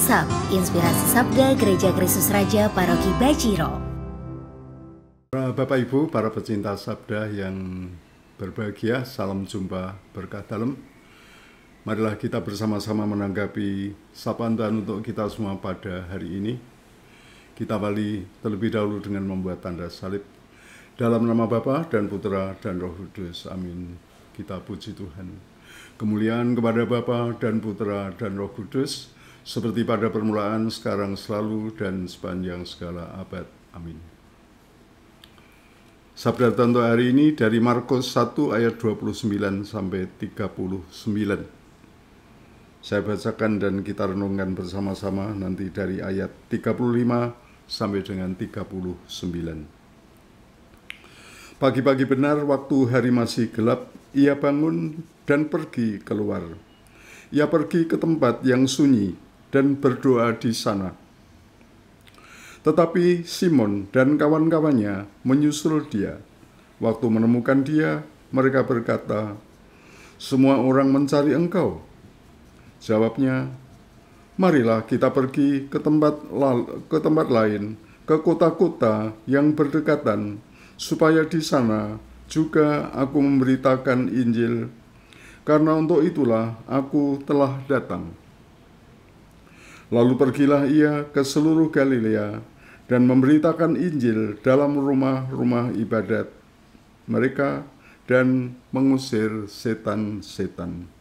WhatsApp Inspirasi Sabda Gereja Kristus Raja Paroki Bajiro. Bapak Ibu, para pecinta Sabda yang berbahagia, salam jumpa berkah dalam. Marilah kita bersama-sama menanggapi sapaan Tuhan untuk kita semua pada hari ini. Kita awali terlebih dahulu dengan membuat tanda salib. Dalam nama Bapa dan Putra dan Roh Kudus, amin. Kita puji Tuhan. Kemuliaan kepada Bapa dan Putra dan Roh Kudus, seperti pada permulaan, sekarang, selalu, dan sepanjang segala abad. Amin. Sabda untuk hari ini dari Markus 1 ayat 29 sampai 39. Saya bacakan dan kita renungkan bersama-sama nanti dari ayat 35 sampai dengan 39. Pagi-pagi benar waktu hari masih gelap, ia bangun dan pergi keluar. Ia pergi ke tempat yang sunyi dan berdoa di sana. Tetapi Simon dan kawan-kawannya menyusul dia. Waktu menemukan dia, mereka berkata, "Semua orang mencari engkau." Jawabnya, "Marilah kita pergi ke tempat lain, ke kota-kota yang berdekatan, supaya di sana juga aku memberitakan Injil, karena untuk itulah aku telah datang." Lalu pergilah ia ke seluruh Galilea dan memberitakan Injil dalam rumah-rumah ibadat mereka dan mengusir setan-setan.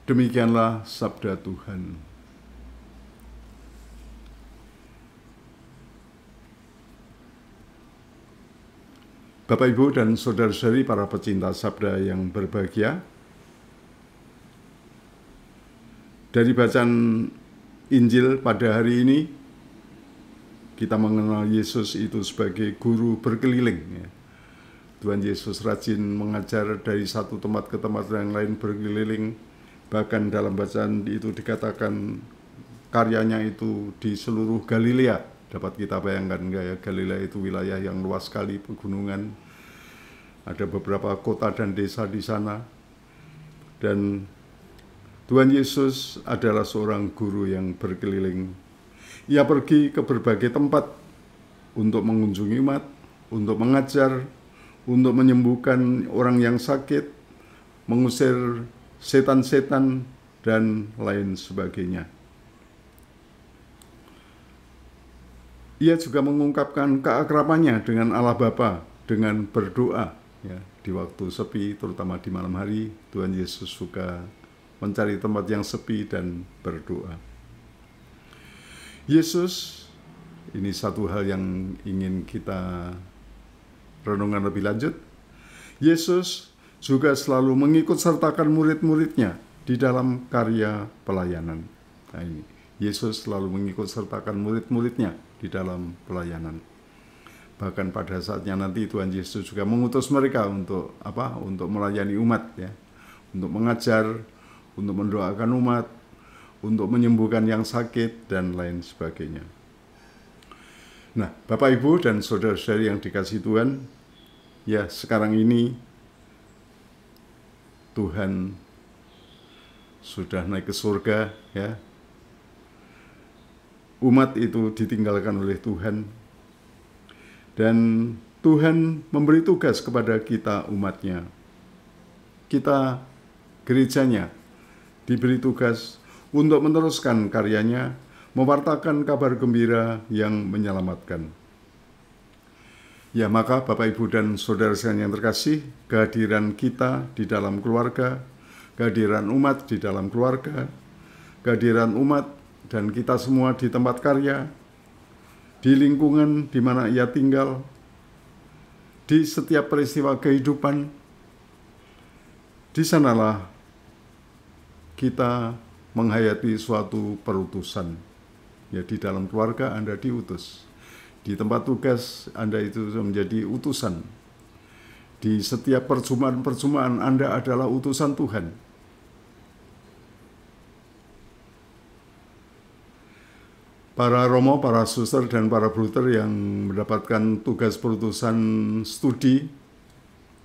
Demikianlah sabda Tuhan. Bapak, Ibu, dan saudara-saudari para pecinta sabda yang berbahagia, dari bacaan Injil pada hari ini, kita mengenal Yesus itu sebagai guru berkeliling. Tuhan Yesus rajin mengajar dari satu tempat ke tempat yang lain, berkeliling. Bahkan dalam bacaan itu dikatakan karyanya itu di seluruh Galilea. Dapat kita bayangkan enggak ya, Galilea itu wilayah yang luas sekali, pegunungan. Ada beberapa kota dan desa di sana. Dan Tuhan Yesus adalah seorang guru yang berkeliling. Ia pergi ke berbagai tempat untuk mengunjungi umat, untuk mengajar, untuk menyembuhkan orang yang sakit, mengusir setan-setan, dan lain sebagainya. Ia juga mengungkapkan keakrabannya dengan Allah Bapa dengan berdoa. Ya, di waktu sepi, terutama di malam hari, Tuhan Yesus suka mencari tempat yang sepi dan berdoa. Yesus, ini satu hal yang ingin kita renungkan lebih lanjut. Yesus juga selalu mengikut sertakan murid-muridnya di dalam karya pelayanan. Nah ini, Yesus selalu mengikut sertakan murid-muridnya di dalam pelayanan. Bahkan pada saatnya nanti Tuhan Yesus juga mengutus mereka untuk apa? Untuk melayani umat, ya, untuk mengajar, untuk mendoakan umat, untuk menyembuhkan yang sakit, dan lain sebagainya. Nah, Bapak, Ibu, dan saudara-saudari yang dikasihi Tuhan, ya sekarang ini Tuhan sudah naik ke surga, ya. Umat itu ditinggalkan oleh Tuhan, dan Tuhan memberi tugas kepada kita umatnya. Kita gerejanya diberi tugas untuk meneruskan karyanya, mewartakan kabar gembira yang menyelamatkan. Ya, maka Bapak, Ibu, dan saudara sekalian yang terkasih, kehadiran kita di dalam keluarga, kehadiran umat di dalam keluarga, kehadiran umat dan kita semua di tempat karya, di lingkungan di mana ia tinggal, di setiap peristiwa kehidupan, di sanalah kita menghayati suatu perutusan. Ya, di dalam keluarga Anda diutus. Di tempat tugas Anda itu menjadi utusan. Di setiap perjumpaan-perjumpaan Anda adalah utusan Tuhan. Para romo, para suster, dan para bruter yang mendapatkan tugas perutusan studi,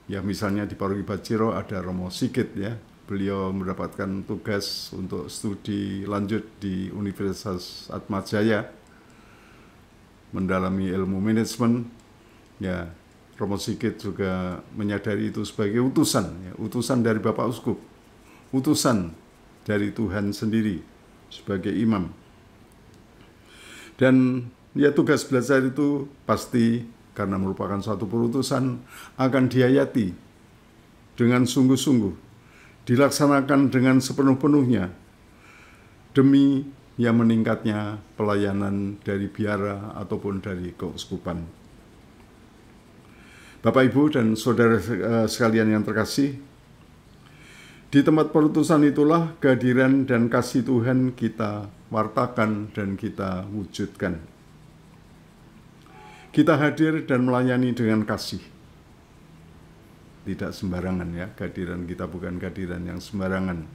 ya misalnya di Paroki Bajiro ada Romo Sigit, ya, beliau mendapatkan tugas untuk studi lanjut di Universitas Atmajaya, mendalami ilmu manajemen. Ya, Romo Sigit juga menyadari itu sebagai utusan, ya, utusan dari Bapak Uskup, utusan dari Tuhan sendiri sebagai imam. Dan ya, tugas belajar itu pasti karena merupakan suatu perutusan akan dihayati dengan sungguh-sungguh, dilaksanakan dengan sepenuh-penuhnya demi yang meningkatnya pelayanan dari biara ataupun dari keuskupan. Bapak, Ibu, dan saudara sekalian yang terkasih, di tempat perutusan itulah kehadiran dan kasih Tuhan kita wartakan dan kita wujudkan. Kita hadir dan melayani dengan kasih. Tidak sembarangan, ya, kehadiran kita bukan kehadiran yang sembarangan,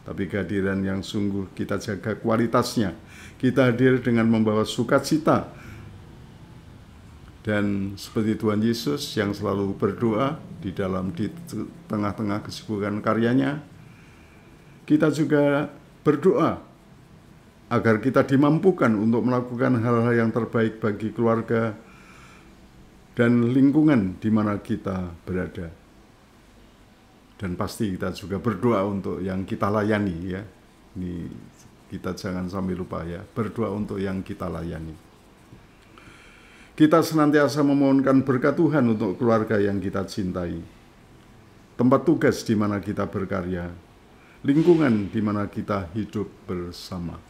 tapi kehadiran yang sungguh kita jaga kualitasnya. Kita hadir dengan membawa sukacita. Dan seperti Tuhan Yesus yang selalu berdoa di tengah-tengah kesibukan karyanya, kita juga berdoa agar kita dimampukan untuk melakukan hal-hal yang terbaik bagi keluarga dan lingkungan di mana kita berada. Dan pasti kita juga berdoa untuk yang kita layani, ya. Ini kita jangan sampai lupa, ya, berdoa untuk yang kita layani. Kita senantiasa memohonkan berkat Tuhan untuk keluarga yang kita cintai, tempat tugas di mana kita berkarya, lingkungan di mana kita hidup bersama.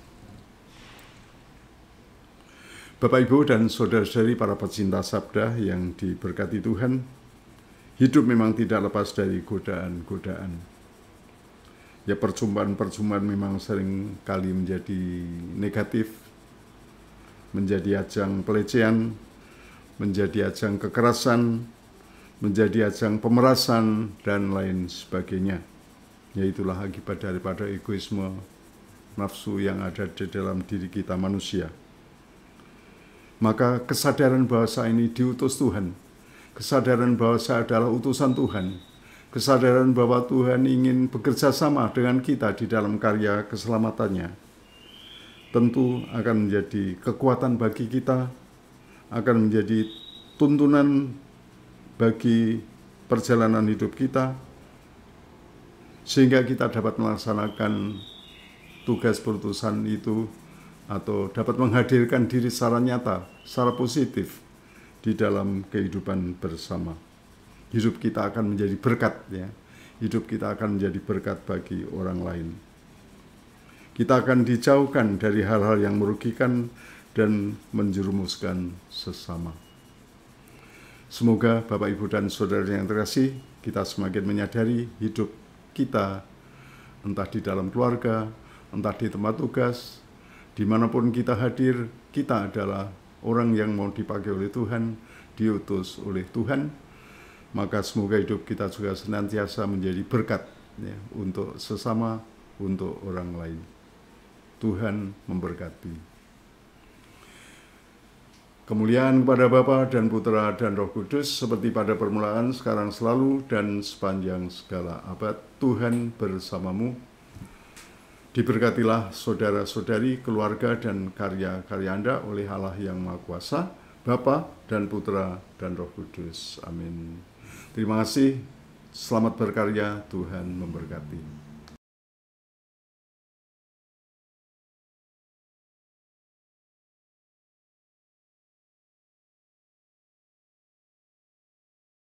Bapak, Ibu, dan saudara-saudari para pecinta sabda yang diberkati Tuhan, hidup memang tidak lepas dari godaan-godaan. Ya, perjumpaan-perjumpaan memang sering kali menjadi negatif, menjadi ajang pelecehan, menjadi ajang kekerasan, menjadi ajang pemerasan, dan lain sebagainya. Ya, itulah akibat daripada egoisme nafsu yang ada di dalam diri kita manusia. Maka kesadaran bahwa saya ini diutus Tuhan, kesadaran bahwa saya adalah utusan Tuhan, kesadaran bahwa Tuhan ingin bekerja sama dengan kita di dalam karya keselamatannya, tentu akan menjadi kekuatan bagi kita, akan menjadi tuntunan bagi perjalanan hidup kita, sehingga kita dapat melaksanakan tugas perutusan itu atau dapat menghadirkan diri secara nyata, secara positif di dalam kehidupan bersama. Hidup kita akan menjadi berkat, ya. Hidup kita akan menjadi berkat bagi orang lain. Kita akan dijauhkan dari hal-hal yang merugikan dan menjerumuskan sesama. Semoga Bapak, Ibu, dan saudara yang terkasih, kita semakin menyadari hidup kita, entah di dalam keluarga, entah di tempat tugas, dimanapun kita hadir, kita adalah orang yang mau dipakai oleh Tuhan, diutus oleh Tuhan. Maka semoga hidup kita juga senantiasa menjadi berkat, ya, untuk sesama, untuk orang lain. Tuhan memberkati. Kemuliaan kepada Bapa dan Putra dan Roh Kudus, seperti pada permulaan, sekarang, selalu, dan sepanjang segala abad. Tuhan bersamamu. Diberkatilah saudara-saudari, keluarga, dan karya-karya Anda oleh Allah yang Maha Kuasa, Bapa dan Putra dan Roh Kudus. Amin. Terima kasih. Selamat berkarya. Tuhan memberkati.